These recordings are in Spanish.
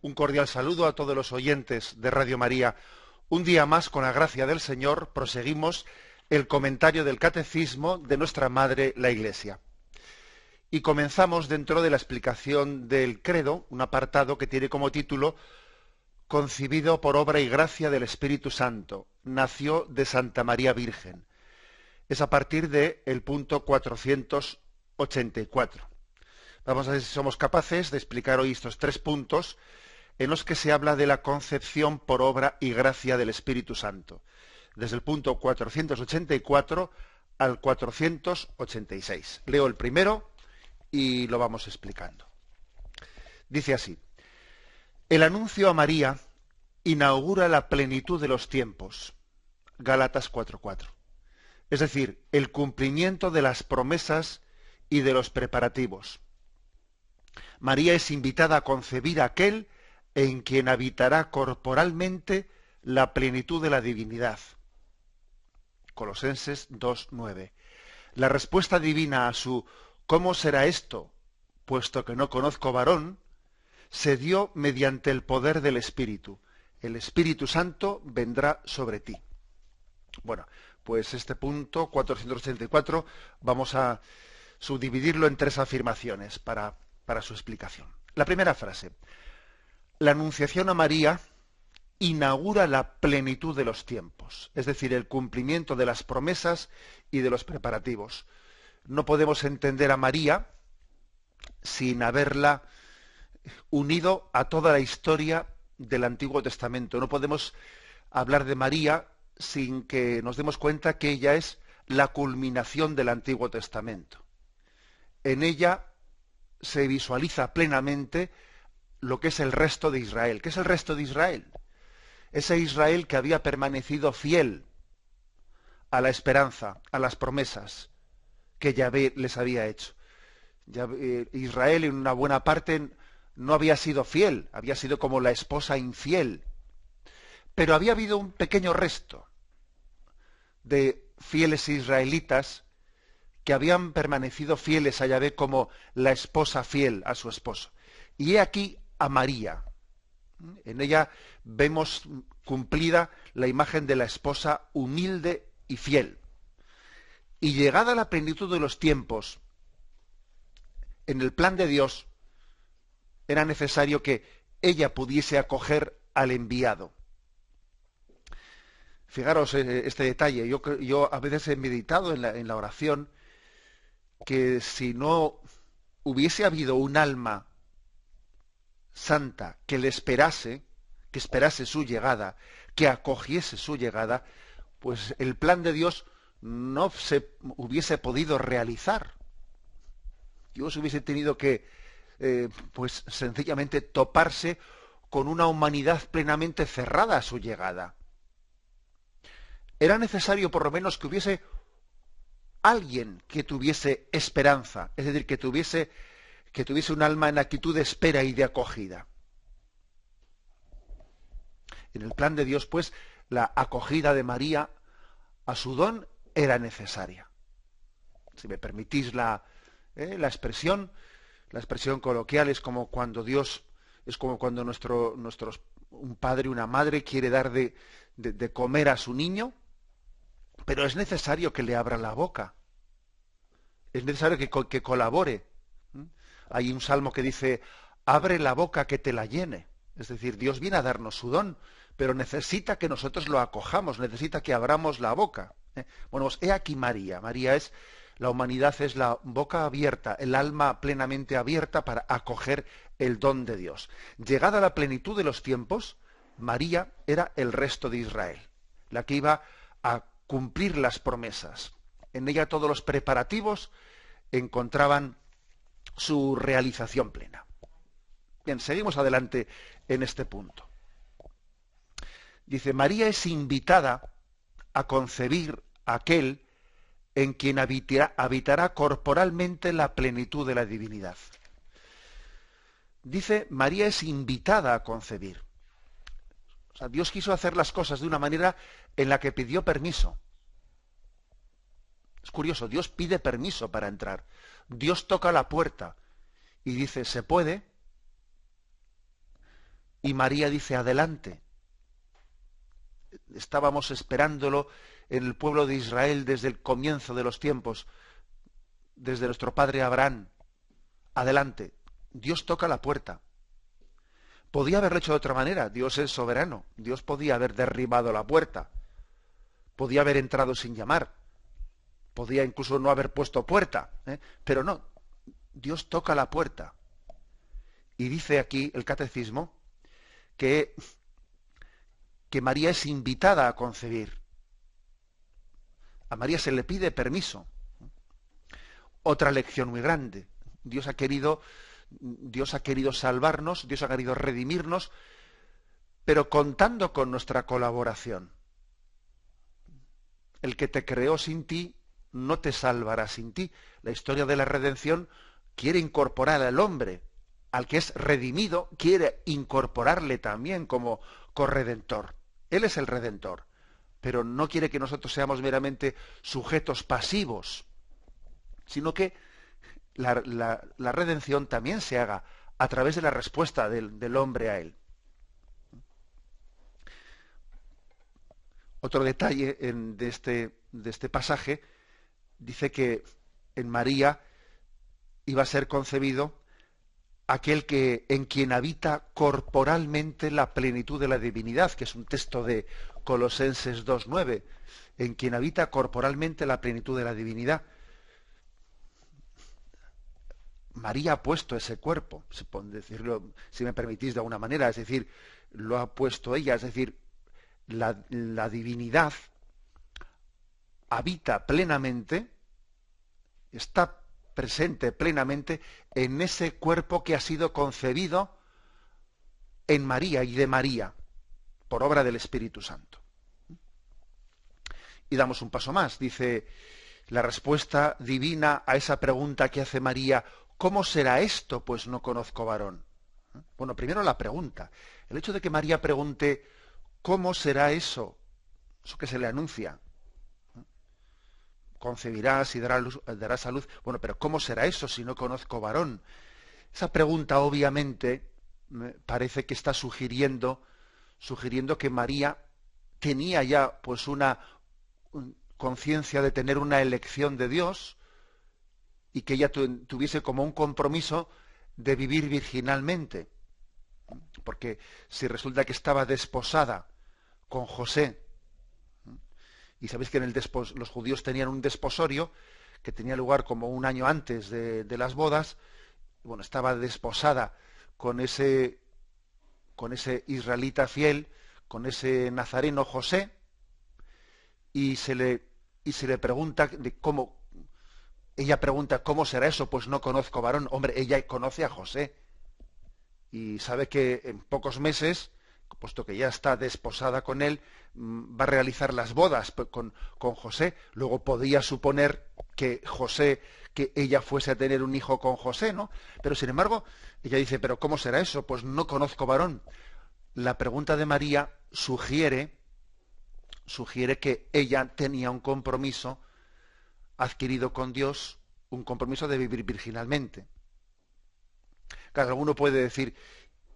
Un cordial saludo a todos los oyentes de Radio María. Un día más, con la gracia del Señor, proseguimos el comentario del Catecismo de nuestra Madre, la Iglesia. Y comenzamos dentro de la explicación del Credo, un apartado que tiene como título Concebido por obra y gracia del Espíritu Santo, nació de Santa María Virgen. Es a partir del punto 484. Vamos a ver si somos capaces de explicar hoy estos 3 puntos en los que se habla de la concepción por obra y gracia del Espíritu Santo, desde el punto 484 al 486. Leo el primero y lo vamos explicando. Dice así: el anuncio a María inaugura la plenitud de los tiempos. Gálatas 4:4. Es decir, el cumplimiento de las promesas y de los preparativos. María es invitada a concebir a aquel en quien habitará corporalmente la plenitud de la divinidad. Colosenses 2:9. La respuesta divina a su ¿cómo será esto? Puesto que no conozco varón, se dio mediante el poder del Espíritu. El Espíritu Santo vendrá sobre ti. Bueno, pues este punto 484 vamos a subdividirlo en 3 afirmaciones para su explicación. La primera frase: la anunciación a María inaugura la plenitud de los tiempos, es decir, el cumplimiento de las promesas y de los preparativos. No podemos entender a María sin haberla unido a toda la historia del Antiguo Testamento. No podemos hablar de María sin que nos demos cuenta que ella es la culminación del Antiguo Testamento. En ella se visualiza plenamente lo que es el resto de Israel. ¿Qué es el resto de Israel? Ese Israel que había permanecido fiel a la esperanza, a las promesas que Yahvé les había hecho. Israel en una buena parte no había sido fiel, había sido como la esposa infiel. Pero había habido un pequeño resto de fieles israelitas que habían permanecido fieles a Yahvé como la esposa fiel a su esposo. Y he aquí a María. En ella vemos cumplida la imagen de la esposa humilde y fiel. Y llegada la plenitud de los tiempos, en el plan de Dios, era necesario que ella pudiese acoger al enviado. Fijaros este detalle. Yo a veces he meditado en la oración que si no hubiese habido un alma santa que le esperase, que esperase su llegada, que acogiese su llegada, pues el plan de Dios no se hubiese podido realizar. Dios hubiese tenido que, pues sencillamente toparse con una humanidad plenamente cerrada a su llegada. Era necesario por lo menos que hubiese alguien que tuviese esperanza, es decir, que tuviese un alma en actitud de espera y de acogida. En el plan de Dios, pues, la acogida de María a su don era necesaria. Si me permitís la expresión coloquial, es como cuando un padre, una madre quiere dar de comer a su niño, pero es necesario que le abra la boca. Es necesario que colabore. Hay un salmo que dice: abre la boca que te la llene. Es decir, Dios viene a darnos su don, pero necesita que nosotros lo acojamos, necesita que abramos la boca. Bueno, pues he aquí María. La humanidad es la boca abierta, el alma plenamente abierta para acoger el don de Dios. Llegada la plenitud de los tiempos, María era el resto de Israel, la que iba a cumplir las promesas. En ella todos los preparativos encontraban su realización plena. Bien, seguimos adelante en este punto. Dice: María es invitada a concebir a aquel en quien habitará corporalmente la plenitud de la divinidad. Dice, María es invitada a concebir. O sea, Dios quiso hacer las cosas de una manera en la que pidió permiso. Es curioso, Dios pide permiso para entrar. Dios toca la puerta y dice, ¿se puede? y María dice, adelante. Estábamos esperándolo en el pueblo de Israel desde el comienzo de los tiempos, desde nuestro padre Abraham. Adelante. Dios toca la puerta. Podía haberlo hecho de otra manera. Dios es soberano. Dios podía haber derribado la puerta. Podía haber entrado sin llamar. Podía incluso no haber puesto puerta. Pero no. Dios toca la puerta. Y dice aquí el catecismo que María es invitada a concebir. A María se le pide permiso. Otra lección muy grande. Dios ha querido salvarnos, Dios ha querido redimirnos, pero contando con nuestra colaboración. El que te creó sin ti no te salvará sin ti. La historia de la redención quiere incorporar al hombre, al que es redimido, quiere incorporarle también como corredentor. Él es el redentor, pero no quiere que nosotros seamos meramente sujetos pasivos, sino que la redención también se haga a través de la respuesta del hombre a él. Otro detalle de este pasaje dice que en María iba a ser concebido aquel en quien habita corporalmente la plenitud de la divinidad, que es un texto de Colosenses 2:9, en quien habita corporalmente la plenitud de la divinidad. María ha puesto ese cuerpo, decirlo, si me permitís de alguna manera, es decir, lo ha puesto ella, es decir, la divinidad habita plenamente, está presente plenamente en ese cuerpo que ha sido concebido en María y de María, por obra del Espíritu Santo. Y damos un paso más, dice la respuesta divina a esa pregunta que hace María: ¿cómo será esto? Pues no conozco varón. Bueno, primero la pregunta. El hecho de que María pregunte ¿cómo será eso? Eso que se le anuncia. Concebirás y darás a luz. Bueno, pero ¿cómo será eso si no conozco varón? Esa pregunta obviamente parece que está sugiriendo que María tenía ya pues una conciencia de tener una elección de Dios, y que ella tuviese como un compromiso de vivir virginalmente. Porque si resulta que estaba desposada con José, y sabéis que los judíos tenían un desposorio que tenía lugar como un año antes de las bodas, bueno, estaba desposada con ese israelita fiel, con ese nazareno José, y se le pregunta de cómo. Ella pregunta, ¿cómo será eso? Pues no conozco varón. Hombre, ella conoce a José y sabe que en pocos meses, puesto que ya está desposada con él, va a realizar las bodas con José. Luego podía suponer que ella fuese a tener un hijo con José, ¿no? Pero sin embargo, ella dice, ¿pero cómo será eso? Pues no conozco varón. La pregunta de María sugiere que ella tenía un compromiso adquirido con Dios, un compromiso de vivir virginalmente. Claro, alguno puede decir,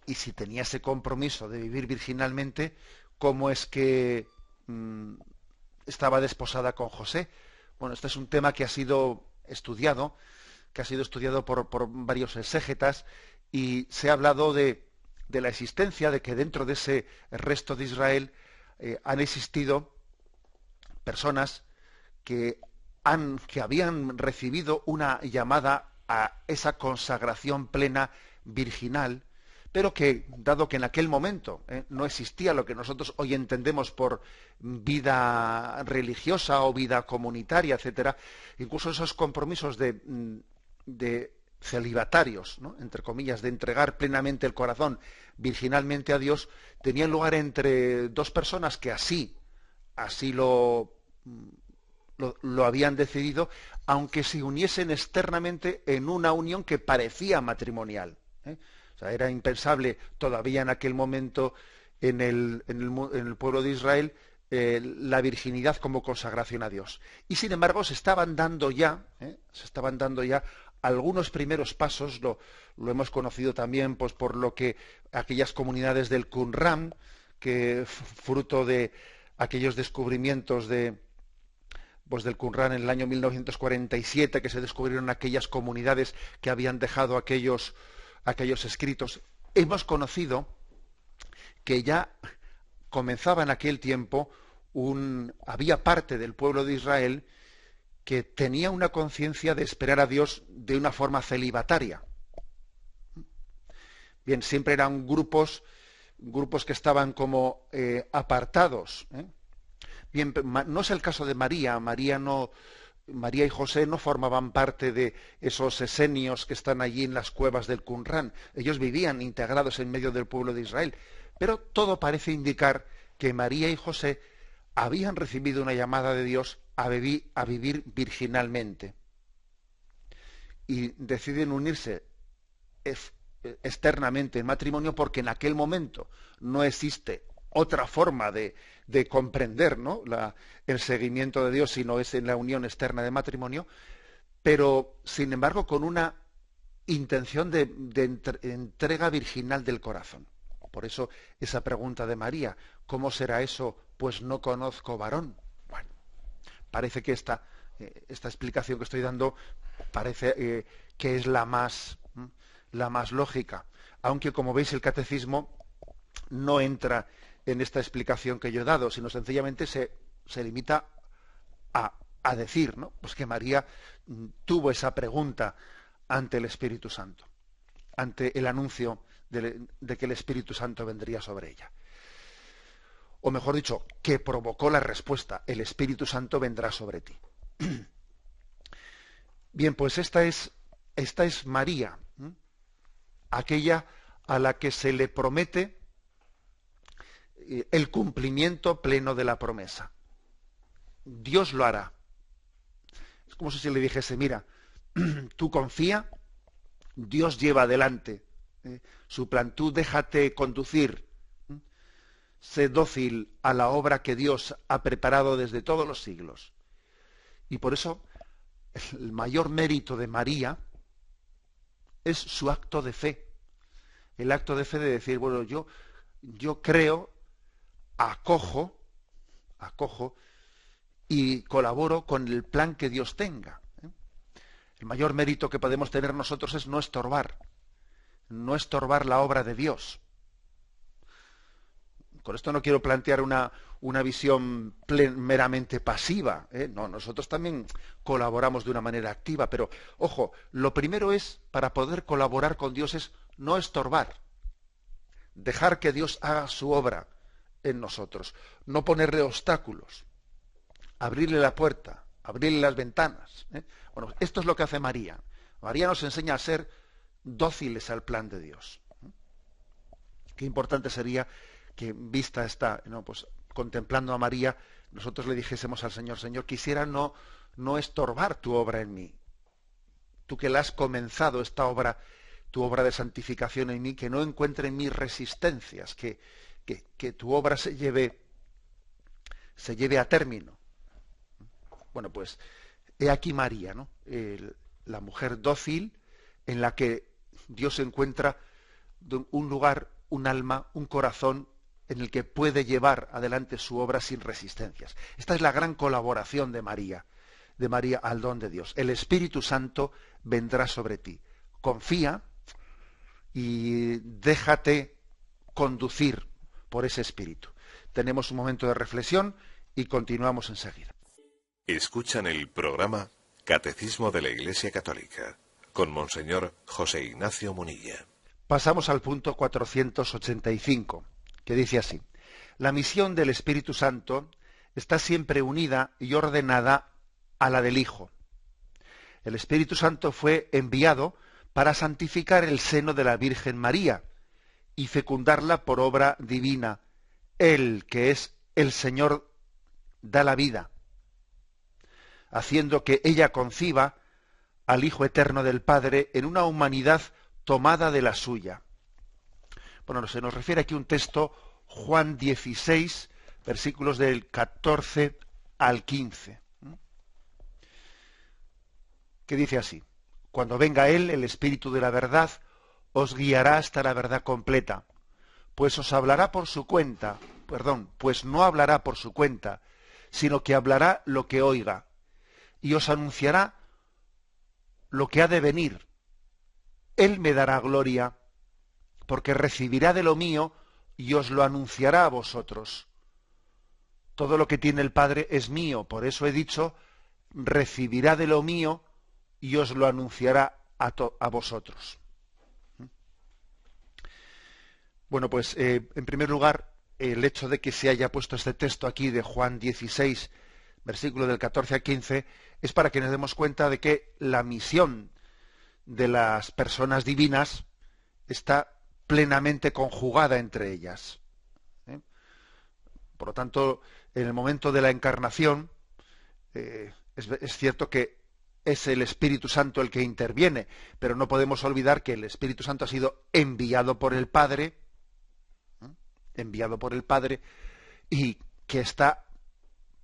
y si tenía ese compromiso de vivir virginalmente, ¿cómo es que estaba desposada con José? Bueno, este es un tema que ha sido estudiado por varios exégetas, y se ha hablado de la existencia de que dentro de ese resto de Israel han existido personas que habían recibido una llamada a esa consagración plena virginal, pero que, dado que en aquel momento no existía lo que nosotros hoy entendemos por vida religiosa o vida comunitaria, etcétera, incluso esos compromisos de celibatarios, ¿no?, entre comillas, de entregar plenamente el corazón virginalmente a Dios, tenían lugar entre dos personas que así lo habían decidido, aunque se uniesen externamente en una unión que parecía matrimonial. O sea, era impensable todavía en aquel momento en el pueblo de Israel la virginidad como consagración a Dios. Y sin embargo se estaban dando ya algunos primeros pasos lo hemos conocido también pues por lo que aquellas comunidades del Qumran, que fruto de aquellos descubrimientos del Qumran en el año 1947, que se descubrieron aquellas comunidades que habían dejado aquellos escritos, hemos conocido que ya comenzaba en aquel tiempo había parte del pueblo de Israel que tenía una conciencia de esperar a Dios de una forma celibataria. Bien, siempre eran grupos que estaban como apartados. Bien, no es el caso de María. María y José no formaban parte de esos esenios que están allí en las cuevas del Qumran. Ellos vivían integrados en medio del pueblo de Israel. Pero todo parece indicar que María y José habían recibido una llamada de Dios a vivir virginalmente. Y deciden unirse externamente en matrimonio porque en aquel momento no existe otra forma de comprender, ¿no?, el seguimiento de Dios, sino es en la unión externa de matrimonio, pero sin embargo con una intención de entrega virginal del corazón. Por eso esa pregunta de María, ¿cómo será eso? Pues no conozco varón. Bueno, parece que esta explicación que estoy dando parece que es la más lógica, aunque como veis el catecismo no entra en esta explicación que yo he dado, sino sencillamente se limita a decir, ¿no?, pues que María tuvo esa pregunta ante el Espíritu Santo, ante el anuncio de que el Espíritu Santo vendría sobre ella. O mejor dicho, que provocó la respuesta: el Espíritu Santo vendrá sobre ti. Bien, pues esta es María, aquella a la que se le promete el cumplimiento pleno de la promesa. Dios lo hará. Es como si se le dijese: mira, tú confía, Dios lleva adelante su plan, tú déjate conducir, sé dócil a la obra que Dios ha preparado desde todos los siglos. Y por eso el mayor mérito de María es su acto de fe. El acto de fe de decir, bueno, yo creo, acojo y colaboro con el plan que Dios tenga. El mayor mérito que podemos tener nosotros es no estorbar la obra de Dios. Con esto no quiero plantear una visión meramente pasiva, No, nosotros también colaboramos de una manera activa, pero ojo, lo primero es, para poder colaborar con Dios, es no estorbar, dejar que Dios haga su obra en nosotros, no ponerle obstáculos, abrirle la puerta, abrirle las ventanas. Bueno, esto es lo que hace María. María nos enseña a ser dóciles al plan de Dios. Qué importante sería que, vista esta, pues contemplando a María, nosotros le dijésemos al Señor: Señor, quisiera no estorbar tu obra en mí. Tú que la has comenzado, esta obra, tu obra de santificación en mí, que no encuentre en mí resistencias, que tu obra se lleve a término. Bueno, pues he aquí María, ¿no?, la mujer dócil en la que Dios encuentra un lugar, un alma, un corazón en el que puede llevar adelante su obra sin resistencias. Esta es la gran colaboración de María al don de Dios. El Espíritu Santo vendrá sobre ti. Confía y déjate conducir por ese Espíritu. Tenemos un momento de reflexión y continuamos enseguida. Escuchan el programa Catecismo de la Iglesia Católica con Monseñor José Ignacio Munilla. Pasamos al punto 485, que dice así: la misión del Espíritu Santo está siempre unida y ordenada a la del Hijo. El Espíritu Santo fue enviado para santificar el seno de la Virgen María y fecundarla por obra divina. Él, que es el Señor, da la vida, haciendo que ella conciba al Hijo eterno del Padre en una humanidad tomada de la suya. Bueno, se nos refiere aquí un texto, Juan 16, versículos del 14 al 15, que dice así: Cuando venga Él, el Espíritu de la verdad, os guiará hasta la verdad completa, pues os hablará por su cuenta, pues no hablará por su cuenta, sino que hablará lo que oiga, y os anunciará lo que ha de venir. Él me dará gloria, porque recibirá de lo mío y os lo anunciará a vosotros. Todo lo que tiene el Padre es mío, por eso he dicho, recibirá de lo mío y os lo anunciará a vosotros. Bueno, pues en primer lugar, el hecho de que se haya puesto este texto aquí de Juan 16, versículo del 14 al 15, es para que nos demos cuenta de que la misión de las personas divinas está plenamente conjugada entre ellas. Por lo tanto, en el momento de la encarnación, es cierto que es el Espíritu Santo el que interviene, pero no podemos olvidar que el Espíritu Santo ha sido enviado por el Padre, y que está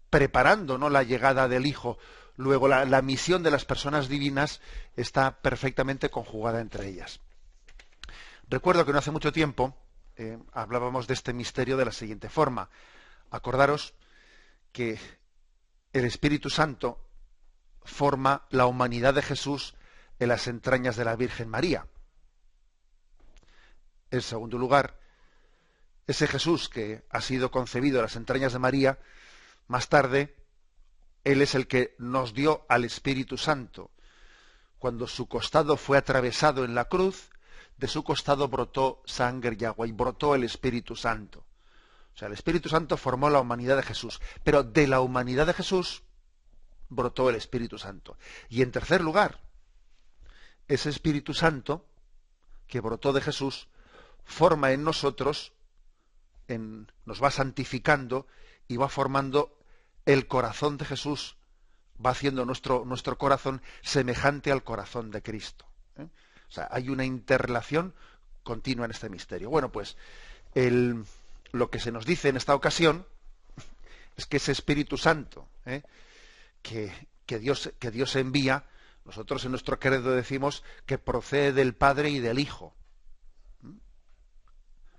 preparando, ¿no?, la llegada del Hijo. Luego la misión de las personas divinas está perfectamente conjugada entre ellas. Recuerdo que no hace mucho tiempo hablábamos de este misterio de la siguiente forma. Acordaros que el Espíritu Santo forma la humanidad de Jesús en las entrañas de la Virgen María. En segundo lugar, ese Jesús que ha sido concebido en las entrañas de María, más tarde, Él es el que nos dio al Espíritu Santo. Cuando su costado fue atravesado en la cruz, de su costado brotó sangre y agua, y brotó el Espíritu Santo. O sea, el Espíritu Santo formó la humanidad de Jesús, pero de la humanidad de Jesús brotó el Espíritu Santo. Y en tercer lugar, ese Espíritu Santo que brotó de Jesús forma en nosotros, nos va santificando y va formando el corazón de Jesús, va haciendo nuestro corazón semejante al corazón de Cristo. O sea, hay una interrelación continua en este misterio. Bueno, pues lo que se nos dice en esta ocasión es que ese Espíritu Santo que Dios envía, nosotros en nuestro credo decimos que procede del Padre y del Hijo.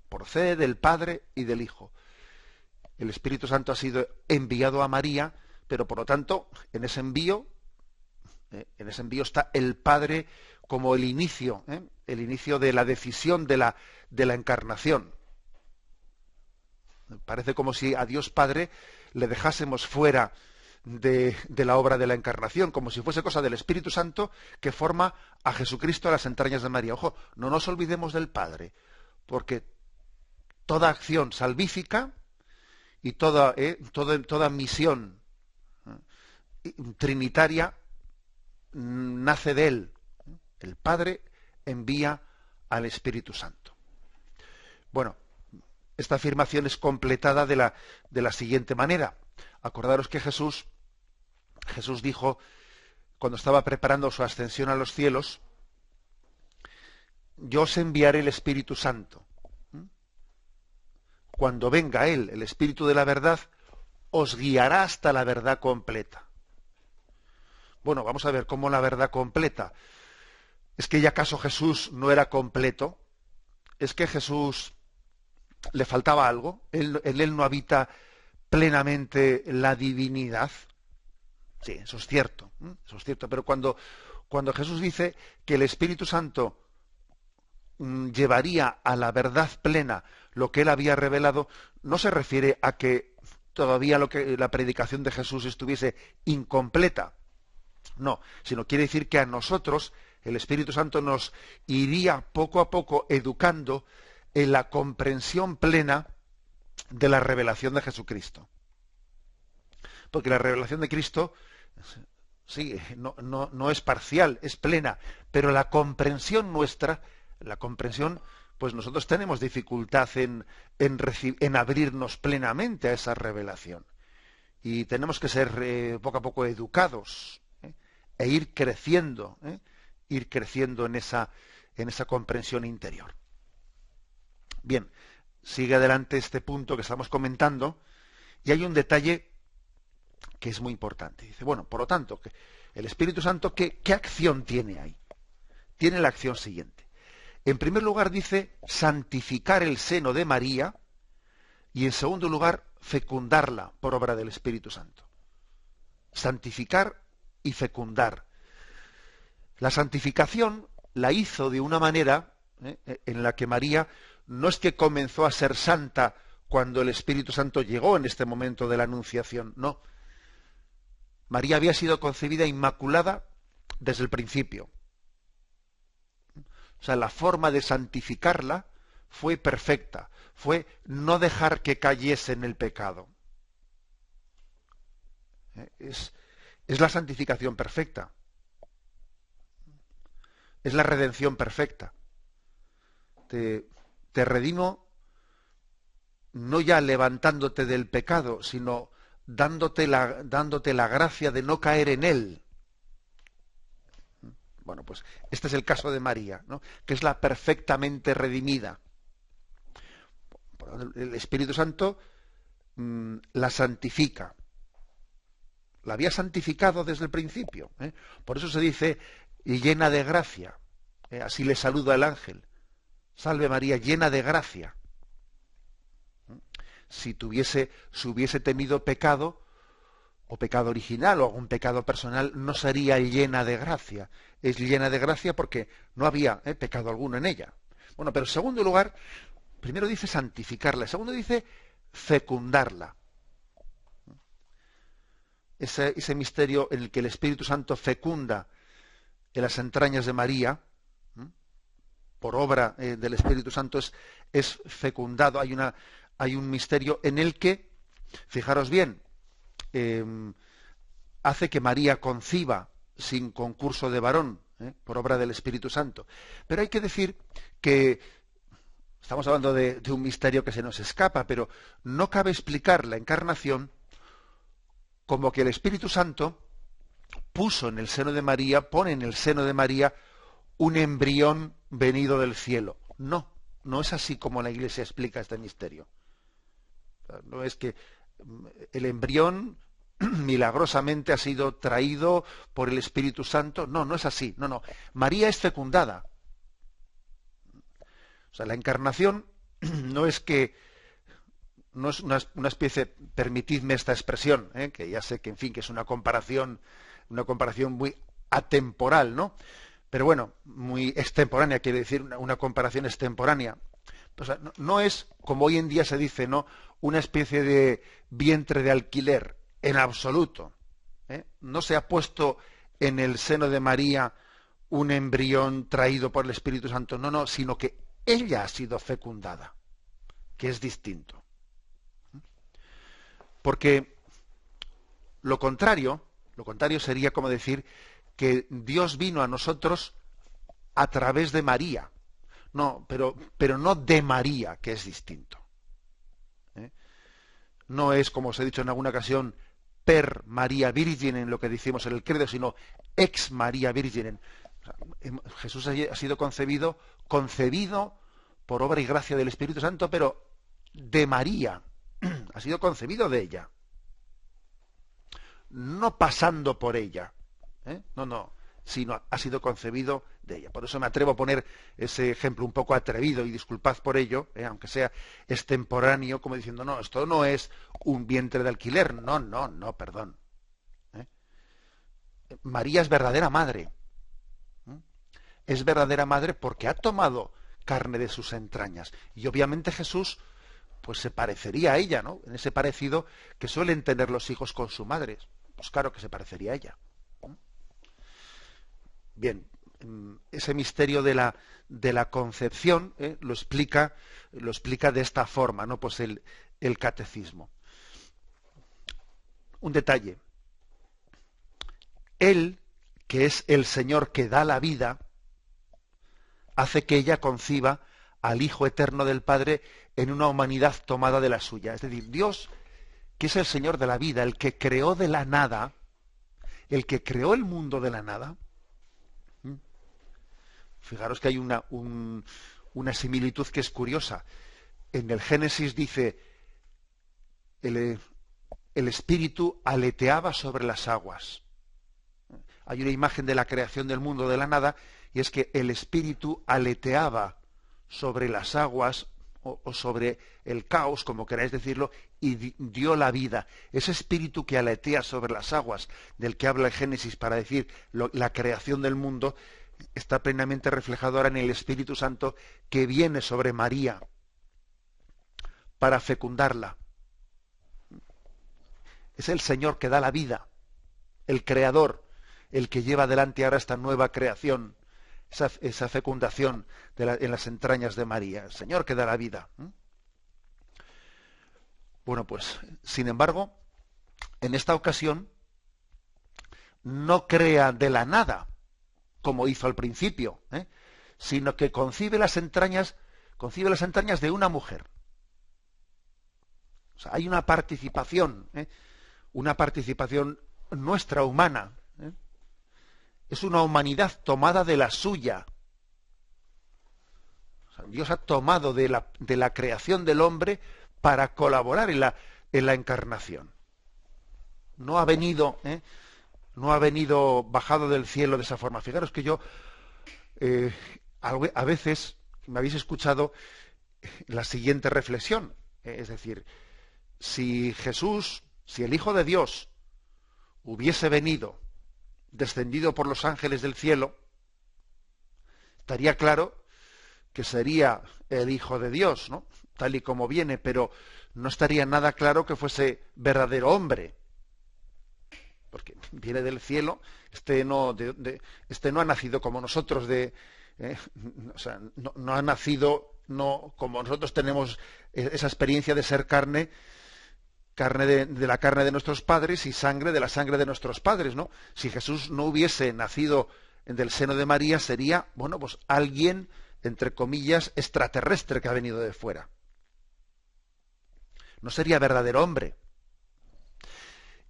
Procede del Padre y del Hijo. El Espíritu Santo ha sido enviado a María, pero por lo tanto, en ese envío está el Padre como el inicio de la decisión de la encarnación. Parece como si a Dios Padre le dejásemos fuera de la obra de la encarnación, como si fuese cosa del Espíritu Santo que forma a Jesucristo a las entrañas de María. Ojo, no nos olvidemos del Padre, porque toda acción salvífica y toda misión trinitaria nace de Él. El Padre envía al Espíritu Santo. Bueno, esta afirmación es completada de la siguiente manera. Acordaros que Jesús dijo, cuando estaba preparando su ascensión a los cielos, yo os enviaré el Espíritu Santo. Cuando venga Él, el Espíritu de la verdad, os guiará hasta la verdad completa. Bueno, vamos a ver cómo la verdad completa. ¿Es que ya acaso Jesús no era completo? ¿Es que Jesús le faltaba algo? ¿En Él no habita plenamente la divinidad? Sí, eso es cierto, pero cuando Jesús dice que el Espíritu Santo llevaría a la verdad plena lo que Él había revelado, no se refiere a que todavía la predicación de Jesús estuviese incompleta. No, sino quiere decir que a nosotros el Espíritu Santo nos iría poco a poco educando en la comprensión plena de la revelación de Jesucristo. Porque la revelación de Cristo, sí, no es parcial, es plena, pero la comprensión nuestra, pues nosotros tenemos dificultad en abrirnos plenamente a esa revelación. Y tenemos que ser poco a poco educados, e ir creciendo en esa comprensión interior. Bien, sigue adelante este punto que estamos comentando, y hay un detalle que es muy importante. Dice, bueno, por lo tanto, el Espíritu Santo, ¿qué acción tiene ahí? tiene la acción siguiente. En primer lugar dice santificar el seno de María y en segundo lugar fecundarla por obra del Espíritu Santo. Santificar y fecundar. La santificación la hizo de una manera en la que María no es que comenzó a ser santa cuando el Espíritu Santo llegó en este momento de la Anunciación, no. María había sido concebida inmaculada desde el principio. O sea, la forma de santificarla fue perfecta, fue no dejar que cayese en el pecado. Es la santificación perfecta. Es la redención perfecta. Te redimo no ya levantándote del pecado, sino dándote la gracia de no caer en él. Bueno, pues este es el caso de María, ¿no? Que es la perfectamente redimida. El Espíritu Santo la santifica. La había santificado desde el principio. Por eso se dice llena de gracia. Así le saluda el ángel. Salve María, llena de gracia. Si hubiese tenido pecado, o pecado original, o algún pecado personal, no sería llena de gracia. Es llena de gracia porque no había pecado alguno en ella. Bueno, pero en segundo lugar, primero dice santificarla, en segundo dice fecundarla. Ese misterio en el que el Espíritu Santo fecunda en las entrañas de María, por obra del Espíritu Santo es fecundado. Hay un misterio en el que, fijaros bien, hace que María conciba sin concurso de varón, por obra del Espíritu Santo. Pero hay que decir que estamos hablando de un misterio que se nos escapa, pero no cabe explicar la encarnación como que el Espíritu Santo pone en el seno de María un embrión venido del cielo. No, no es así como la Iglesia explica este misterio. No es que el embrión milagrosamente ha sido traído por el Espíritu Santo. No, no es así. No. María es fecundada. O sea, la encarnación no es una especie, permitidme esta expresión, que ya sé que en fin que es una comparación muy atemporal, ¿no? Pero bueno, muy extemporánea, quiere decir una comparación extemporánea. O sea, no es, como hoy en día se dice, ¿no?, una especie de vientre de alquiler, en absoluto. No se ha puesto en el seno de María un embrión traído por el Espíritu Santo, no, sino que ella ha sido fecundada, que es distinto. Porque lo contrario sería como decir que Dios vino a nosotros a través de María. No, pero no de María, que es distinto. No es, como os he dicho en alguna ocasión, per María Virginen, lo que decimos en el credo, sino ex María Virginen. O sea, Jesús ha sido concebido por obra y gracia del Espíritu Santo, pero de María. Ha sido concebido de ella. No pasando por ella. No, sino ha sido concebido de ella. Por eso me atrevo a poner ese ejemplo un poco atrevido, y disculpad por ello, aunque sea extemporáneo, como diciendo, no, esto no es un vientre de alquiler, no, perdón. María es verdadera madre. Es verdadera madre porque ha tomado carne de sus entrañas. Y obviamente Jesús, pues se parecería a ella, ¿no? En ese parecido que suelen tener los hijos con su madre. Pues claro que se parecería a ella. Bien, ese misterio de la concepción lo explica de esta forma, ¿no? Pues el catecismo. Un detalle. Él, que es el Señor que da la vida, hace que ella conciba al Hijo eterno del Padre en una humanidad tomada de la suya. Es decir, Dios, que es el Señor de la vida, el que creó de la nada, el que creó el mundo de la nada. Fijaros que hay una similitud que es curiosa. En el Génesis dice, el Espíritu aleteaba sobre las aguas. Hay una imagen de la creación del mundo de la nada y es que el Espíritu aleteaba sobre las aguas o sobre el caos, como queráis decirlo, y dio la vida. Ese Espíritu que aletea sobre las aguas, del que habla el Génesis para decir la creación del mundo, está plenamente reflejado ahora en el Espíritu Santo que viene sobre María para fecundarla. Es el Señor que da la vida, el Creador, el que lleva adelante ahora esta nueva creación, esa fecundación en las entrañas de María, el Señor que da la vida. Bueno, pues, sin embargo, en esta ocasión no crea de la nada, como hizo al principio, sino que concibe las entrañas de una mujer. O sea, hay una participación nuestra humana. Es una humanidad tomada de la suya. O sea, Dios ha tomado de la creación del hombre para colaborar en la encarnación. No ha venido bajado del cielo de esa forma. Fijaros que yo a veces me habéis escuchado la siguiente reflexión. Es decir, si el Hijo de Dios hubiese descendido por los ángeles del cielo, estaría claro que sería el Hijo de Dios, ¿no? Tal y como viene, pero no estaría nada claro que fuese verdadero hombre, porque viene del cielo. Este no ha nacido como nosotros, o sea, no ha nacido como nosotros tenemos esa experiencia de ser carne de la carne de nuestros padres y sangre de la sangre de nuestros padres, ¿no? Si Jesús no hubiese nacido del seno de María, sería, bueno, pues alguien, entre comillas, extraterrestre que ha venido de fuera. No sería verdadero hombre.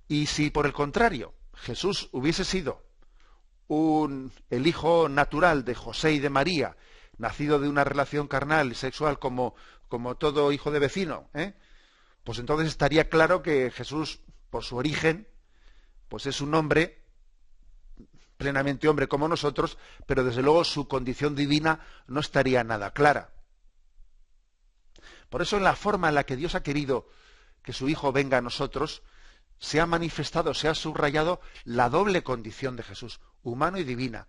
Y si, por el contrario, Jesús hubiese sido el hijo natural de José y de María, nacido de una relación carnal y sexual como todo hijo de vecino, pues entonces estaría claro que Jesús, por su origen, pues es un hombre, plenamente hombre como nosotros, pero desde luego su condición divina no estaría nada clara. Por eso, en la forma en la que Dios ha querido que su Hijo venga a nosotros, se ha manifestado, se ha subrayado la doble condición de Jesús, humano y divina.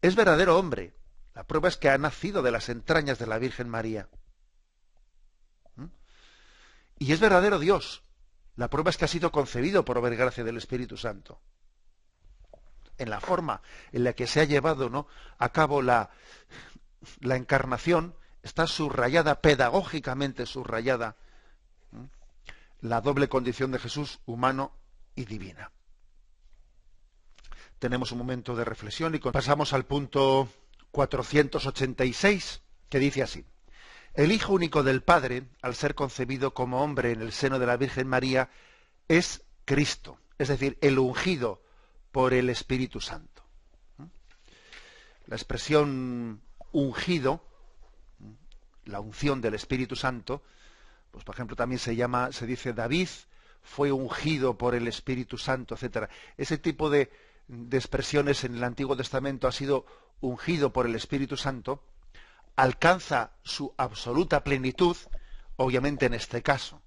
Es verdadero hombre. La prueba es que ha nacido de las entrañas de la Virgen María. Y es verdadero Dios. La prueba es que ha sido concebido por obra y gracia del Espíritu Santo. En la forma en la que se ha llevado, ¿no?, a cabo la encarnación, está subrayada, pedagógicamente subrayada, la doble condición de Jesús, humano y divina. Tenemos un momento de reflexión y pasamos al punto 486, que dice así: el Hijo único del Padre, al ser concebido como hombre en el seno de la Virgen María, es Cristo, es decir, el ungido por el Espíritu Santo. La expresión ungido, la unción del Espíritu Santo, pues por ejemplo también se dice David fue ungido por el Espíritu Santo, etcétera. Ese tipo de expresiones en el Antiguo Testamento, ha sido ungido por el Espíritu Santo, alcanza su absoluta plenitud, obviamente en este caso.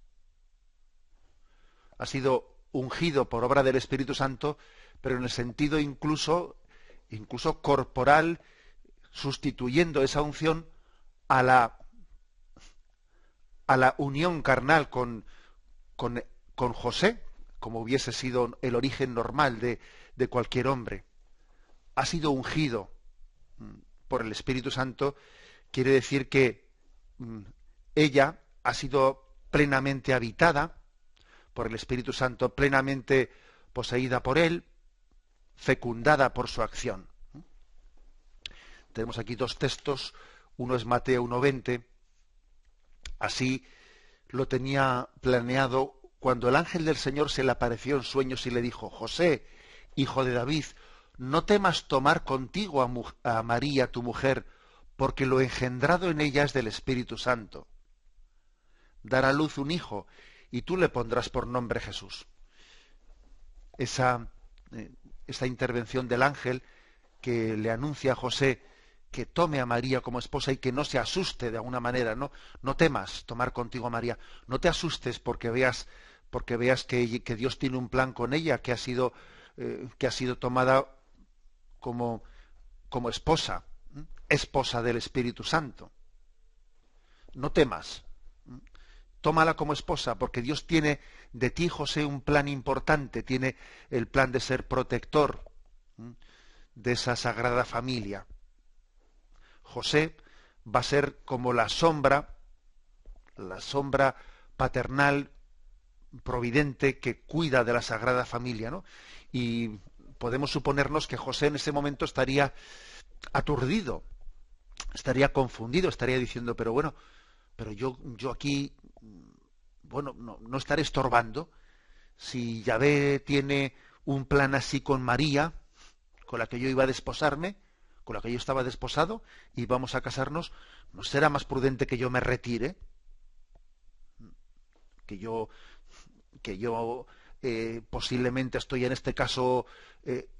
Ha sido ungido por obra del Espíritu Santo, pero en el sentido incluso corporal, sustituyendo esa unción a la unión carnal con José, como hubiese sido el origen normal de cualquier hombre. Ha sido ungido por el Espíritu Santo. Quiere decir que ella ha sido plenamente habitada por el Espíritu Santo, plenamente poseída por él, fecundada por su acción. Tenemos aquí dos textos, uno es Mateo 1:20, así lo tenía planeado cuando el ángel del Señor se le apareció en sueños y le dijo: José, hijo de David, no temas tomar contigo a María, tu mujer, porque lo engendrado en ella es del Espíritu Santo. Dará a luz un hijo, y tú le pondrás por nombre Jesús. Esta intervención del ángel que le anuncia a José que tome a María como esposa y que no se asuste de alguna manera, no temas tomar contigo a María, no te asustes porque veas que Dios tiene un plan con ella, que ha sido tomada como esposa, esposa del Espíritu Santo. No temas, tómala como esposa, porque Dios tiene de ti, José, un plan importante, tiene el plan de ser protector de esa sagrada familia. José va a ser como la sombra paternal, providente, que cuida de la sagrada familia, ¿no? Y podemos suponernos que José en ese momento estaría aturdido, estaría confundido, estaría diciendo, pero yo aquí, bueno, no estaré estorbando. Si Yahvé tiene un plan así con María, con la que yo iba a desposarme, con la que yo estaba desposado, y vamos a casarnos, ¿no será más prudente que yo me retire? Que yo posiblemente estoy en este caso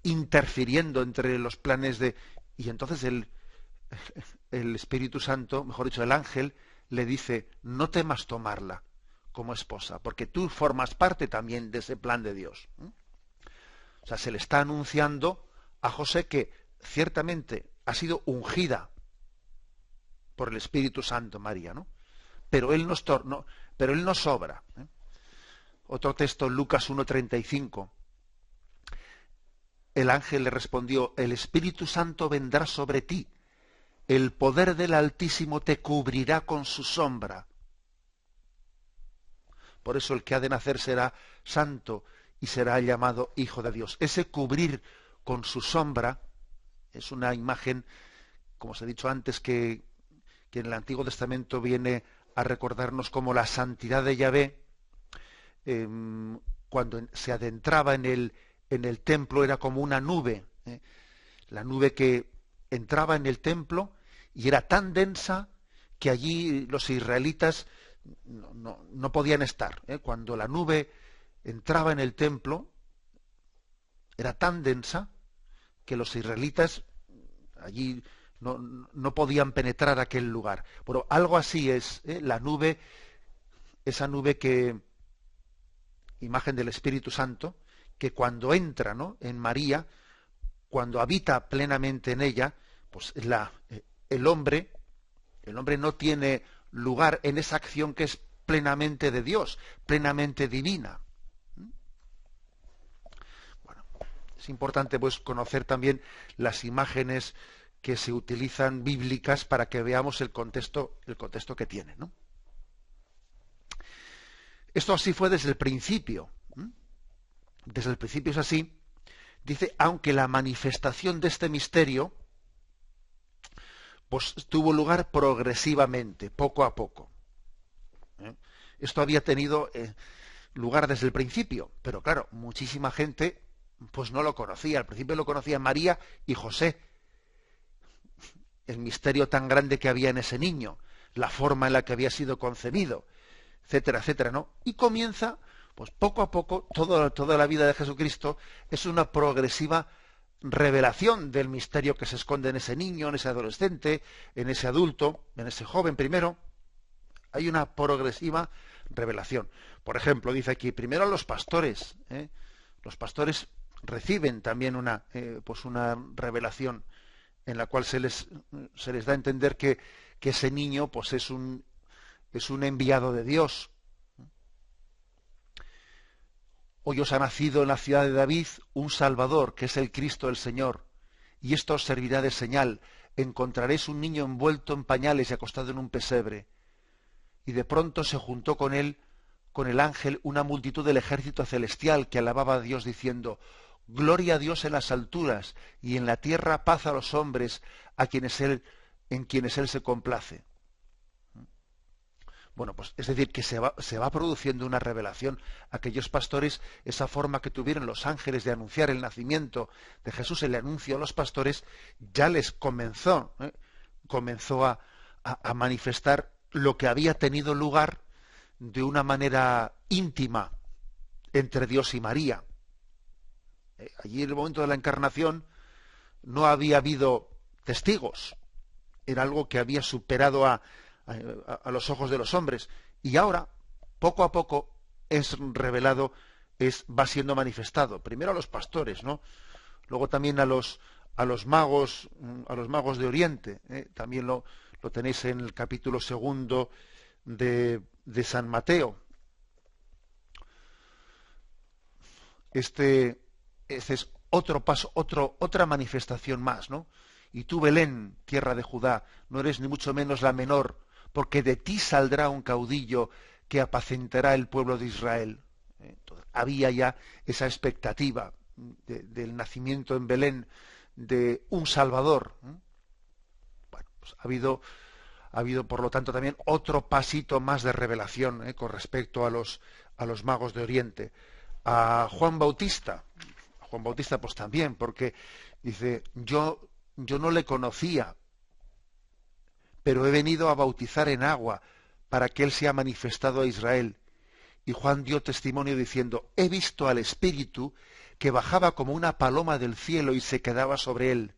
interfiriendo entre los planes de... Y entonces el Espíritu Santo, mejor dicho, el ángel, le dice, no temas tomarla como esposa, porque tú formas parte también de ese plan de Dios. O sea, se le está anunciando a José que ciertamente ha sido ungida por el Espíritu Santo María, ¿no? Pero él no sobra. Otro texto, Lucas 1:35. El ángel le respondió, el Espíritu Santo vendrá sobre ti, el poder del Altísimo te cubrirá con su sombra. Por eso el que ha de nacer será santo y será llamado Hijo de Dios. Ese cubrir con su sombra es una imagen, como os he dicho antes, que en el Antiguo Testamento viene a recordarnos como la santidad de Yahvé, cuando se adentraba en el templo, era como una nube, la nube que entraba en el templo y era tan densa que allí los israelitas no podían estar. Cuando la nube entraba en el templo, era tan densa que los israelitas allí no podían penetrar aquel lugar. Bueno, algo así es la nube, esa nube que, imagen del Espíritu Santo, que cuando entra, ¿no?, en María, cuando habita plenamente en ella, pues el hombre no tiene lugar en esa acción que es plenamente de Dios, plenamente divina. Bueno, es importante pues conocer también las imágenes que se utilizan bíblicas para que veamos el contexto que tiene, ¿no? Esto así fue desde el principio. Desde el principio es así. Dice, aunque la manifestación de este misterio pues tuvo lugar progresivamente, poco a poco. Esto había tenido lugar desde el principio, pero claro, muchísima gente pues no lo conocía. Al principio lo conocían María y José. El misterio tan grande que había en ese niño, la forma en la que había sido concebido, etcétera, etcétera, ¿no? Y comienza, pues poco a poco, toda la vida de Jesucristo es una progresiva revelación del misterio que se esconde en ese niño, en ese adolescente, en ese adulto, en ese joven primero. Hay una progresiva revelación. Por ejemplo, dice aquí, primero los pastores. Los pastores reciben también una revelación en la cual se les da a entender que ese niño pues es un enviado de Dios. Hoy os ha nacido en la ciudad de David un Salvador, que es el Cristo el Señor, y esto os servirá de señal. Encontraréis un niño envuelto en pañales y acostado en un pesebre. Y de pronto se juntó con él, con el ángel, una multitud del ejército celestial que alababa a Dios diciendo, Gloria a Dios en las alturas, y en la tierra paz a los hombres, en quienes él se complace. Bueno, pues es decir, que se va produciendo una revelación. Aquellos pastores, esa forma que tuvieron los ángeles de anunciar el nacimiento de Jesús, el anuncio a los pastores, ya les comenzó a manifestar lo que había tenido lugar de una manera íntima entre Dios y María. Allí en el momento de la encarnación, no había habido testigos, era algo que había superado a los ojos de los hombres, y ahora, poco a poco, es revelado, va siendo manifestado, primero a los pastores, ¿no? Luego también a los magos de Oriente, también lo tenéis en el capítulo 2 de San Mateo. Este es otro paso, otra manifestación más, ¿no? Y tú, Belén, tierra de Judá, no eres ni mucho menos la menor, porque de ti saldrá un caudillo que apacentará el pueblo de Israel. Entonces, había ya esa expectativa del nacimiento en Belén de un Salvador. Bueno, pues ha habido, por lo tanto, también otro pasito más de revelación con respecto a los magos de Oriente. A Juan Bautista pues también, porque dice, yo no le conocía, pero he venido a bautizar en agua para que él sea manifestado a Israel. Y Juan dio testimonio diciendo, he visto al Espíritu que bajaba como una paloma del cielo y se quedaba sobre él.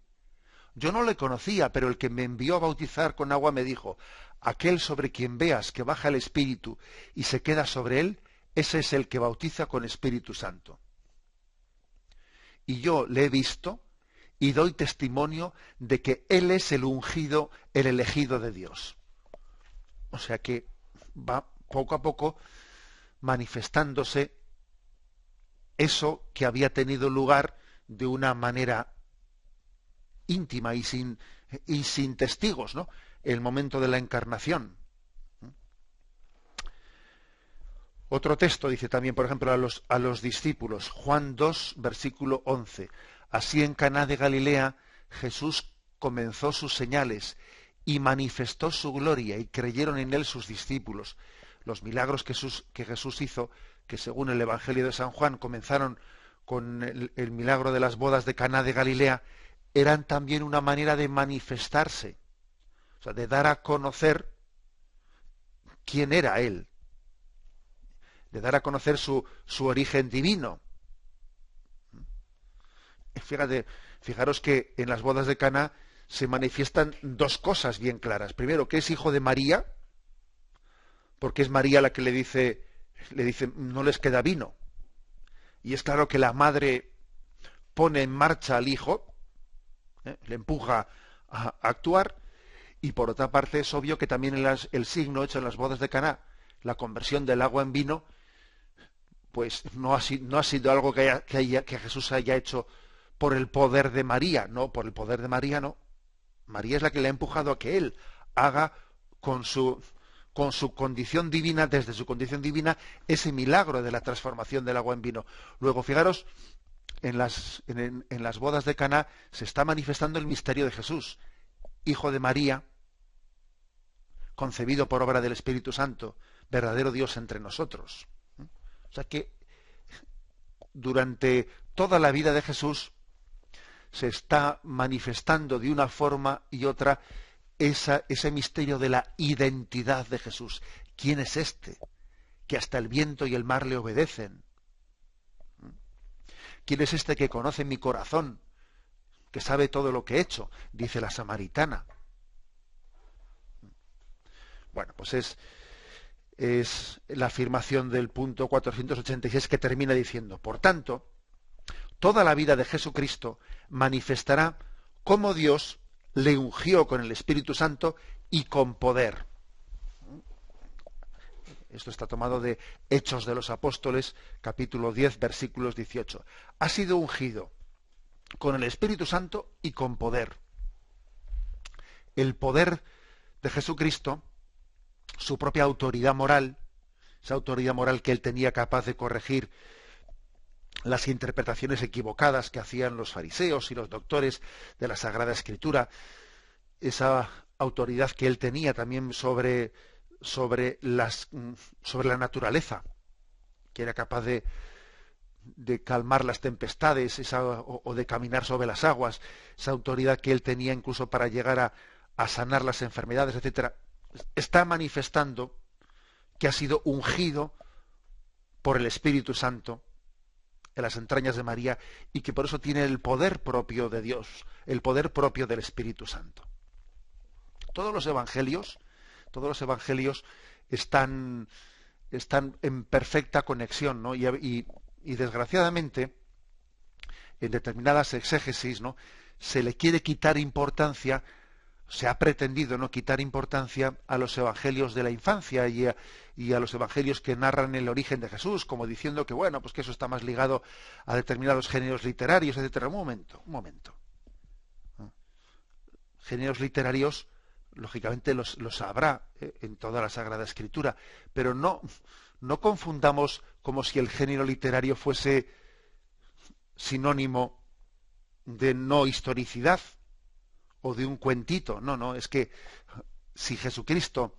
Yo no le conocía, pero el que me envió a bautizar con agua me dijo, aquel sobre quien veas que baja el Espíritu y se queda sobre él, ese es el que bautiza con Espíritu Santo. Y yo le he visto y doy testimonio de que él es el ungido, el elegido de Dios. O sea que va poco a poco manifestándose eso que había tenido lugar de una manera íntima y sin testigos, ¿no? El momento de la encarnación. Otro texto dice también, por ejemplo, a los discípulos, Juan 2, versículo 11. Así en Caná de Galilea Jesús comenzó sus señales y manifestó su gloria y creyeron en él sus discípulos. Los milagros que Jesús hizo, que según el Evangelio de San Juan comenzaron con el milagro de las bodas de Caná de Galilea, eran también una manera de manifestarse, o sea, de dar a conocer quién era él, de dar a conocer su origen divino. Fijaros que en las bodas de Caná se manifiestan dos cosas bien claras. Primero, que es hijo de María, porque es María la que le dice, no les queda vino. Y es claro que la madre pone en marcha al hijo, le empuja a actuar, y por otra parte es obvio que también el signo hecho en las bodas de Caná, la conversión del agua en vino, pues no ha sido algo que Jesús haya hecho por el poder de María, no, por el poder de María no. María es la que le ha empujado a que él haga con su condición divina, desde su condición divina, ese milagro de la transformación del agua en vino. Luego, fijaros, en las bodas de Caná se está manifestando el misterio de Jesús, hijo de María, concebido por obra del Espíritu Santo, verdadero Dios entre nosotros. O sea que durante toda la vida de Jesús se está manifestando de una forma y otra ese misterio de la identidad de Jesús. ¿Quién es este? Que hasta el viento y el mar le obedecen. ¿Quién es este que conoce mi corazón? Que sabe todo lo que he hecho, dice la samaritana. Bueno, pues es la afirmación del punto 486 que termina diciendo, por tanto, toda la vida de Jesucristo manifestará cómo Dios le ungió con el Espíritu Santo y con poder. Esto está tomado de Hechos de los Apóstoles, capítulo 10, versículos 18. Ha sido ungido con el Espíritu Santo y con poder. El poder de Jesucristo, su propia autoridad moral, esa autoridad moral que él tenía capaz de corregir las interpretaciones equivocadas que hacían los fariseos y los doctores de la Sagrada Escritura, esa autoridad que él tenía también sobre la naturaleza, que era capaz de calmar las tempestades o de caminar sobre las aguas, esa autoridad que él tenía incluso para llegar a sanar las enfermedades, etcétera, está manifestando que ha sido ungido por el Espíritu Santo en las entrañas de María, y que por eso tiene el poder propio de Dios, el poder propio del Espíritu Santo. Todos los evangelios están en perfecta conexión, ¿no? Y desgraciadamente, en determinadas exégesis, ¿no?, se le quiere quitar importancia, se ha pretendido no quitar importancia a los evangelios de la infancia y a los evangelios que narran el origen de Jesús, como diciendo que bueno, pues que eso está más ligado a determinados géneros literarios, etcétera. Un momento. Géneros literarios, lógicamente los habrá en toda la Sagrada Escritura, pero no confundamos como si el género literario fuese sinónimo de no historicidad o de un cuentito. No, es que si Jesucristo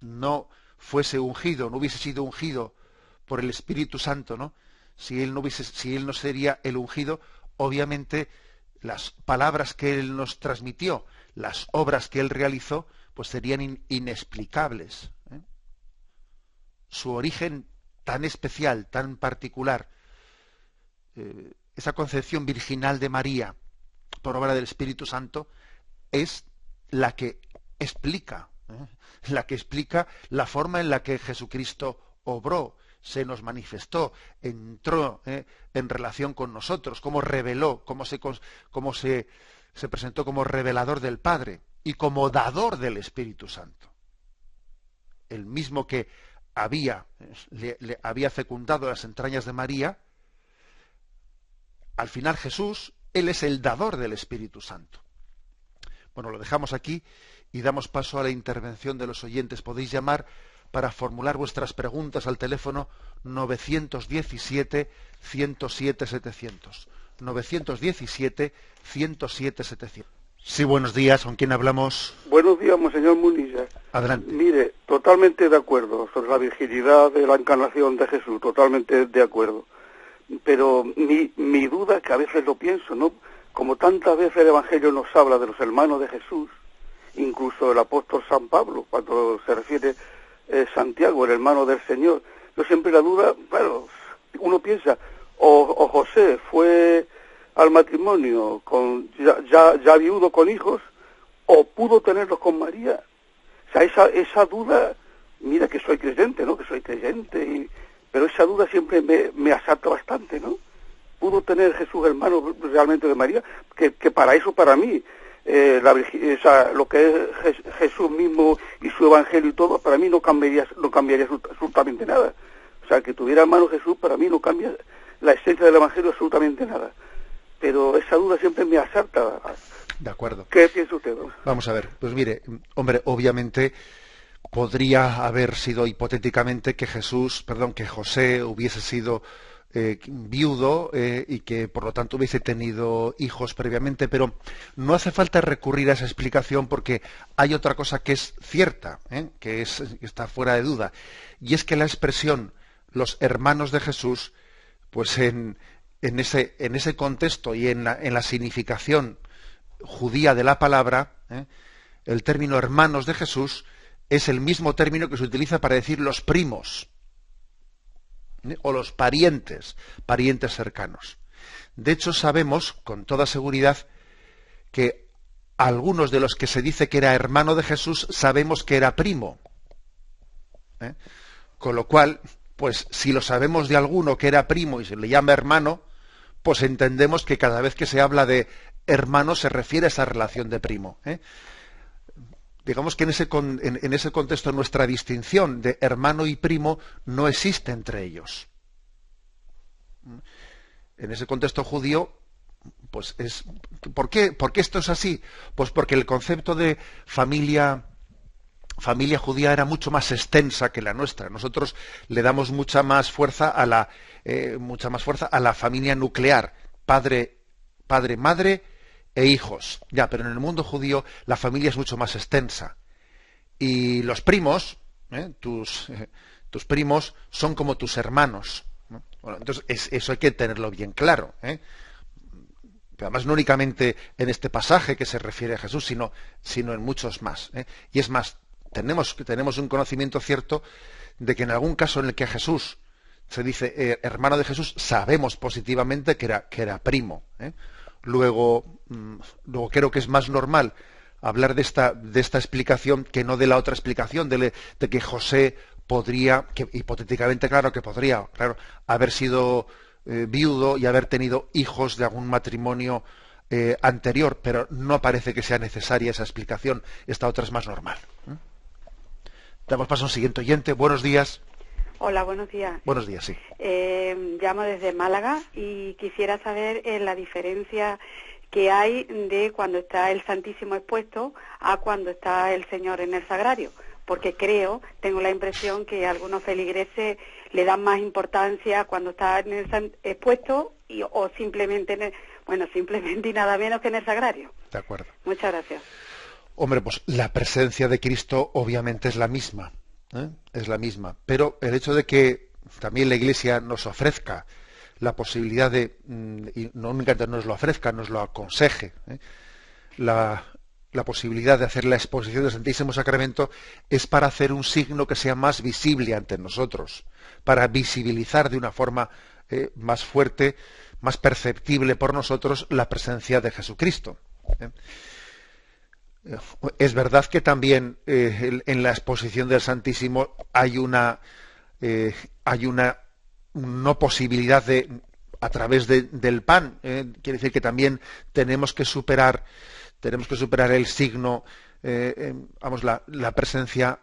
no fuese ungido, no hubiese sido ungido por el Espíritu Santo, ¿no? Si él no sería el ungido, obviamente las palabras que él nos transmitió, las obras que él realizó, pues serían inexplicables, ¿eh? Su origen tan especial, tan particular, esa concepción virginal de María por obra del Espíritu Santo, es la que explica la forma en la que Jesucristo obró, se nos manifestó, entró en relación con nosotros, cómo reveló, cómo se presentó como revelador del Padre y como dador del Espíritu Santo. El mismo que le había fecundado las entrañas de María, al final Jesús, Él es el dador del Espíritu Santo. Bueno, lo dejamos aquí y damos paso a la intervención de los oyentes. Podéis llamar para formular vuestras preguntas al teléfono 917-107-700. 917-107-700. Sí, buenos días. ¿Con quién hablamos? Buenos días, monseñor Munilla. Adelante. Mire, totalmente de acuerdo sobre la virginidad de la encarnación de Jesús, totalmente de acuerdo. Pero mi duda, que a veces lo pienso, ¿no? Como tantas veces el Evangelio nos habla de los hermanos de Jesús, incluso el apóstol San Pablo, cuando se refiere Santiago, el hermano del Señor, yo siempre la duda, bueno, uno piensa, o José fue al matrimonio ya viudo con hijos, o pudo tenerlos con María. O sea, esa duda, mira que soy creyente, ¿no? Que soy creyente, pero esa duda siempre me asalta bastante, ¿no? ¿Pudo tener Jesús hermano realmente de María? Que para eso, para mí, lo que es Jesús mismo y su evangelio y todo, para mí no cambiaría absolutamente nada. O sea, que tuviera hermano Jesús, para mí no cambia la esencia del evangelio absolutamente nada. Pero esa duda siempre me asalta. De acuerdo. ¿Qué piensa usted? Vamos a ver, pues mire, hombre, obviamente podría haber sido hipotéticamente que José hubiese sido viudo y que por lo tanto hubiese tenido hijos previamente, pero no hace falta recurrir a esa explicación porque hay otra cosa que es cierta, que está fuera de duda, y es que la expresión los hermanos de Jesús, pues en ese contexto y en la significación judía de la palabra, el término hermanos de Jesús es el mismo término que se utiliza para decir los primos, o los parientes cercanos. De hecho, sabemos con toda seguridad que algunos de los que se dice que era hermano de Jesús, sabemos que era primo. Con lo cual, pues si lo sabemos de alguno que era primo y se le llama hermano, pues entendemos que cada vez que se habla de hermano se refiere a esa relación de primo. Digamos que en ese contexto nuestra distinción de hermano y primo no existe entre ellos. En ese contexto judío, pues es... ¿Por qué esto es así? Pues porque el concepto de familia judía era mucho más extensa que la nuestra. Nosotros le damos mucha más fuerza a la familia nuclear, padre, madre e hijos. Ya, pero en el mundo judío la familia es mucho más extensa. Y los primos, tus primos, son como tus hermanos, ¿no? Bueno, entonces eso hay que tenerlo bien claro, Pero además no únicamente en este pasaje que se refiere a Jesús, sino en muchos más. Y es más, tenemos un conocimiento cierto de que en algún caso en el que Jesús se dice hermano de Jesús, sabemos positivamente que era primo. Luego creo que es más normal hablar de esta explicación que no de la otra explicación, de que José podría, que hipotéticamente claro que podría, claro, haber sido viudo y haber tenido hijos de algún matrimonio anterior, pero no parece que sea necesaria esa explicación. Esta otra es más normal. Damos paso a un siguiente oyente. Buenos días. Hola, buenos días. Buenos días, sí. Llamo desde Málaga y quisiera saber la diferencia que hay de cuando está el Santísimo expuesto a cuando está el Señor en el Sagrario, porque tengo la impresión que algunos feligreses le dan más importancia cuando está en el expuesto o simplemente simplemente y nada menos que en el Sagrario. De acuerdo. Muchas gracias. Hombre, pues la presencia de Cristo obviamente es la misma. Es la misma, pero el hecho de que también la Iglesia nos ofrezca la posibilidad y no únicamente nos lo ofrezca, nos lo aconseje, la posibilidad de hacer la exposición del Santísimo Sacramento es para hacer un signo que sea más visible ante nosotros, para visibilizar de una forma más fuerte, más perceptible por nosotros la presencia de Jesucristo. Es verdad que también en la exposición del Santísimo hay una no posibilidad a través del pan. Quiere decir que también tenemos que superar el signo, la presencia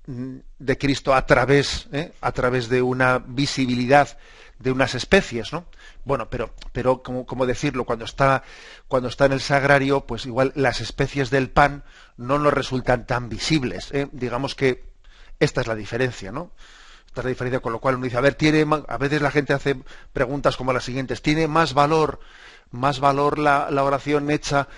de Cristo a través de una visibilidad de unas especies, ¿no? Bueno, pero como decirlo, cuando está en el sagrario, pues igual las especies del pan no nos resultan tan visibles. Digamos que esta es la diferencia, ¿no? Esta es la diferencia, con lo cual uno dice, a veces la gente hace preguntas como las siguientes: ¿tiene más valor la oración hecha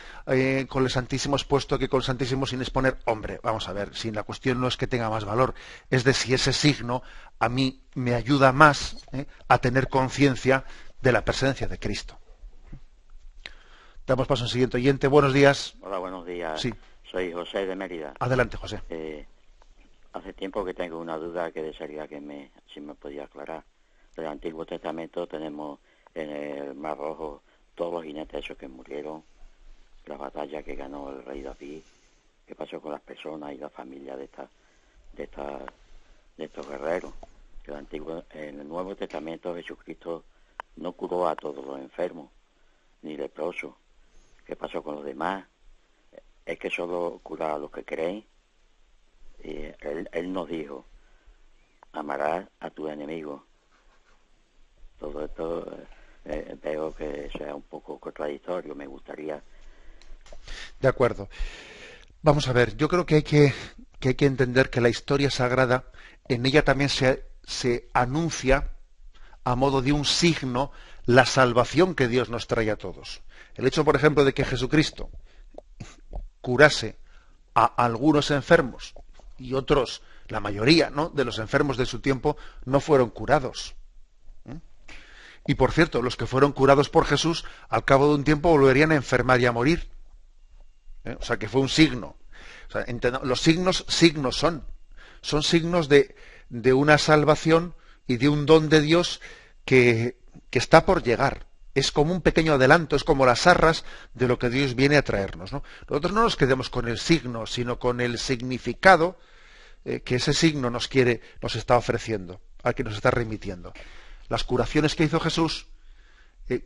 con el Santísimo expuesto que con el Santísimo sin exponer? Hombre, vamos a ver, si la cuestión no es que tenga más valor, es de si ese signo a mí me ayuda más a tener conciencia de la presencia de Cristo. Damos paso al siguiente oyente. Buenos días. Hola, buenos días. Sí. Soy José de Mérida. Adelante, José. Hace tiempo que tengo una duda que desearía si me podía aclarar. Del Antiguo Testamento tenemos en el Mar Rojo todos los jinetes esos que murieron, la batalla que ganó el rey David, qué pasó con las personas y la familia de estos guerreros. En el Nuevo Testamento Jesucristo no curó a todos los enfermos ni leprosos. ¿Qué pasó con los demás? Es que solo cura a los que creen. Y él nos dijo, amarás a tu enemigo. Todo esto veo que sea un poco contradictorio, me gustaría. De acuerdo. Vamos a ver, yo creo que hay que entender que la historia sagrada, en ella también se anuncia a modo de un signo la salvación que Dios nos trae a todos. El hecho, por ejemplo, de que Jesucristo curase a algunos enfermos y otros, la mayoría, ¿no?, de los enfermos de su tiempo no fueron curados. Y por cierto, los que fueron curados por Jesús, al cabo de un tiempo volverían a enfermar y a morir. O sea que fue un signo. O sea, los signos son signos de una salvación y de un don de Dios que está por llegar. Es como un pequeño adelanto, es como las arras de lo que Dios viene a traernos, ¿no? Nosotros no nos quedemos con el signo, sino con el significado que ese signo nos está ofreciendo, al que nos está remitiendo. Las curaciones que hizo Jesús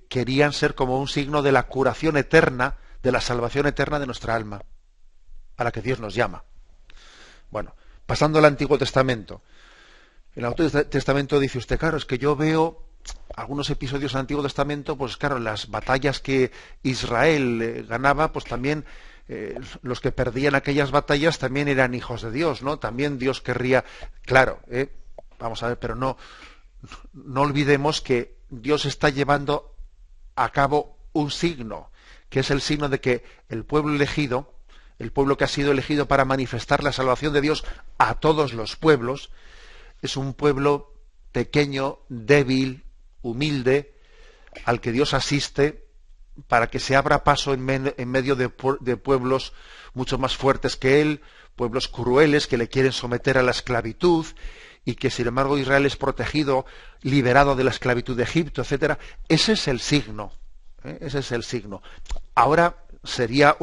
querían ser como un signo de la curación eterna, de la salvación eterna de nuestra alma, a la que Dios nos llama. Bueno, pasando al Antiguo Testamento. En el Antiguo Testamento dice usted, claro, es que yo veo algunos episodios del Antiguo Testamento, pues claro, las batallas que Israel ganaba, pues también los que perdían aquellas batallas también eran hijos de Dios, ¿no? También Dios querría, claro, vamos a ver, pero no olvidemos que Dios está llevando a cabo un signo, que es el signo de que el pueblo elegido, el pueblo que ha sido elegido para manifestar la salvación de Dios a todos los pueblos, es un pueblo pequeño, débil, humilde, al que Dios asiste para que se abra paso en medio de pueblos mucho más fuertes que él, pueblos crueles que le quieren someter a la esclavitud, y que sin embargo Israel es protegido, liberado de la esclavitud de Egipto, etcétera. Ese es el signo, ese es el signo. Ahora sería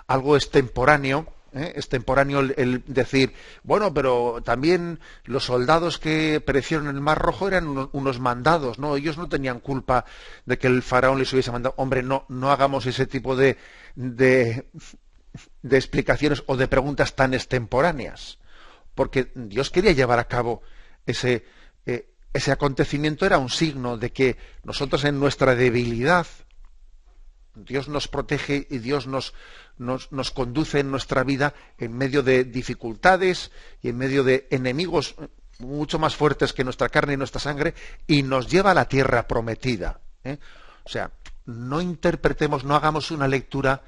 algo extemporáneo, el decir, bueno, pero también los soldados que perecieron en el Mar Rojo eran unos mandados, ¿no? Ellos no tenían culpa de que el faraón les hubiese mandado. Hombre, no hagamos ese tipo de explicaciones o de preguntas tan extemporáneas, porque Dios quería llevar a cabo ese acontecimiento, era un signo de que nosotros en nuestra debilidad, Dios nos protege y Dios nos conduce en nuestra vida en medio de dificultades y en medio de enemigos mucho más fuertes que nuestra carne y nuestra sangre, y nos lleva a la tierra prometida. O sea, no interpretemos, no hagamos una lectura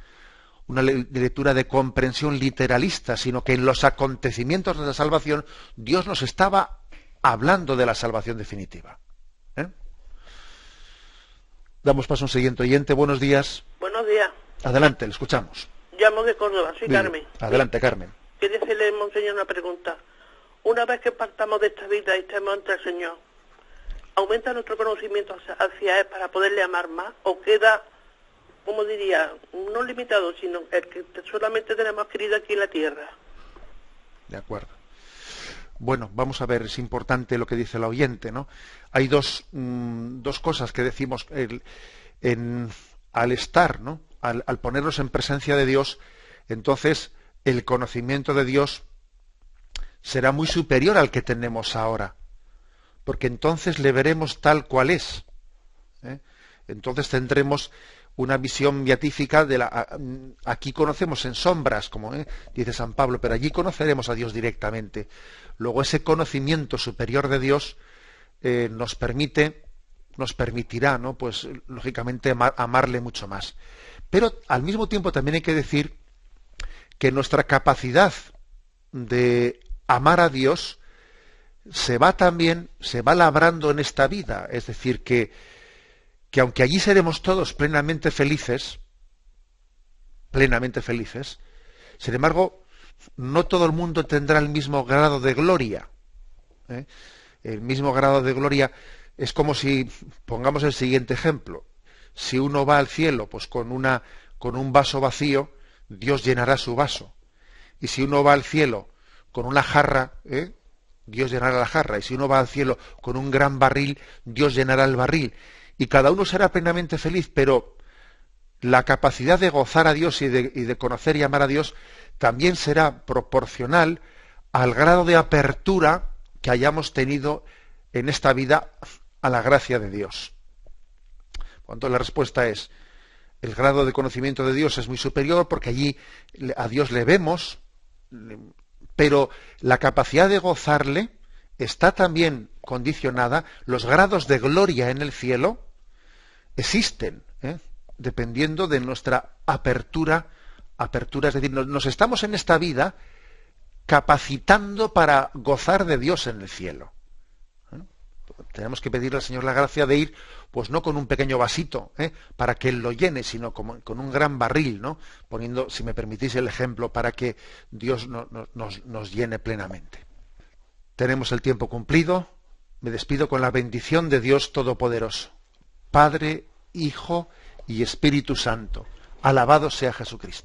de comprensión literalista, sino que en los acontecimientos de la salvación Dios nos estaba hablando de la salvación definitiva. Damos paso a un siguiente oyente. Buenos días. Buenos días. Adelante, le escuchamos. Llamo de Córdoba, soy Carmen. Adelante, Carmen. Quería hacerle, monseñor, una pregunta. Una vez que partamos de esta vida y estemos ante el Señor, ¿aumenta nuestro conocimiento hacia Él para poderle amar más? ¿O queda, como diría, no limitado, sino el que solamente tenemos querido aquí en la tierra? De acuerdo. Bueno, vamos a ver, es importante lo que dice el oyente, ¿no? Hay dos cosas que decimos al estar, ¿no? Al ponernos en presencia de Dios, entonces el conocimiento de Dios será muy superior al que tenemos ahora, porque entonces le veremos tal cual es. Entonces tendremos una visión beatífica aquí conocemos en sombras, como dice San Pablo, pero allí conoceremos a Dios directamente. Luego ese conocimiento superior de Dios nos permitirá, ¿no? Pues lógicamente amarle mucho más. Pero al mismo tiempo también hay que decir que nuestra capacidad de amar a Dios se va labrando en esta vida. Es decir, que aunque allí seremos todos plenamente felices, sin embargo, no todo el mundo tendrá el mismo grado de gloria. El mismo grado de gloria es como si, pongamos el siguiente ejemplo, si uno va al cielo pues con un vaso vacío, Dios llenará su vaso. Y si uno va al cielo con una jarra, Dios llenará la jarra. Y si uno va al cielo con un gran barril, Dios llenará el barril. Y cada uno será plenamente feliz, pero la capacidad de gozar a Dios y de conocer y amar a Dios también será proporcional al grado de apertura que hayamos tenido en esta vida a la gracia de Dios. Por tanto, la respuesta es, el grado de conocimiento de Dios es muy superior porque allí a Dios le vemos, pero la capacidad de gozarle está también condicionada. Los grados de gloria en el cielo existen, dependiendo de nuestra apertura, es decir, nos estamos en esta vida capacitando para gozar de Dios en el cielo. Tenemos que pedirle al Señor la gracia de ir, pues no con un pequeño vasito, para que Él lo llene, sino con un gran barril, ¿no? Poniendo, si me permitís el ejemplo, para que Dios nos llene plenamente. Tenemos el tiempo cumplido. Me despido con la bendición de Dios Todopoderoso, Padre, Hijo y Espíritu Santo. Alabado sea Jesucristo.